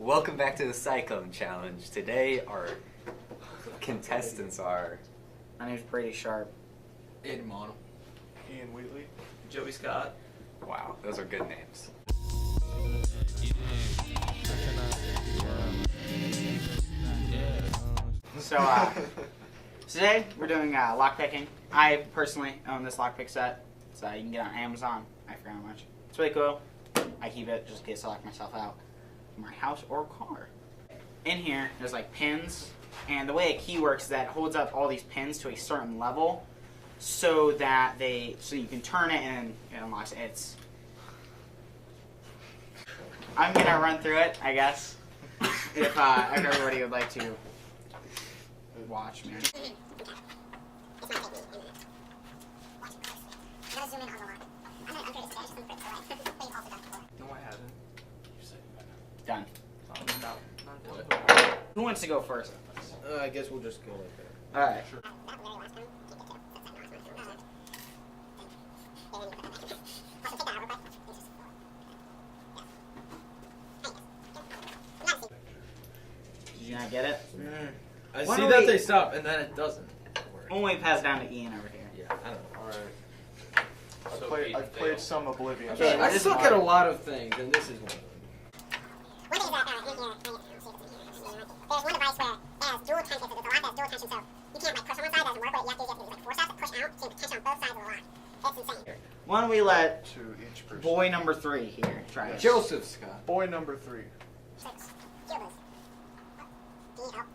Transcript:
Welcome back to the Cyclone Challenge. Today our contestants are... My name's Brady Sharpe. Aidan Mauntel. Ian Wheatley. Joey Scott. Wow, those are good names. So, today we're doing lockpicking. I personally own this lockpick set, so you can get it on Amazon. I forgot how much. It's really cool. I keep it just in case I lock myself out of my house or car. In here, there's like pins, and the way a key works is that it holds up all these pins to a certain level, so that you can turn it and it unlocks it. I'm gonna run through it, I guess, if everybody would like to watch me. No, I haven't. Done. What? Who wants to go first? I guess we'll just go like that. Alright. Sure. Did you not get it? I Why see don't that we- they stop, and then it doesn't work. Only pass down to Ian over here. Yeah, I don't know. Alright. I've played some Oblivion. Okay, I this suck at a lot of things, and this is one of them. One thing is that in here, there's one device where it has dual tension, so there's a lock that has dual tension, so you can't like push on one side, it doesn't work, but you have to do like force out to push out, so you have tension on both sides of the lock. It's insane. Why don't we let To each person. boy number 3 here try it? Joseph Scott. Boy number 3. Six. Kill this. Do you need help?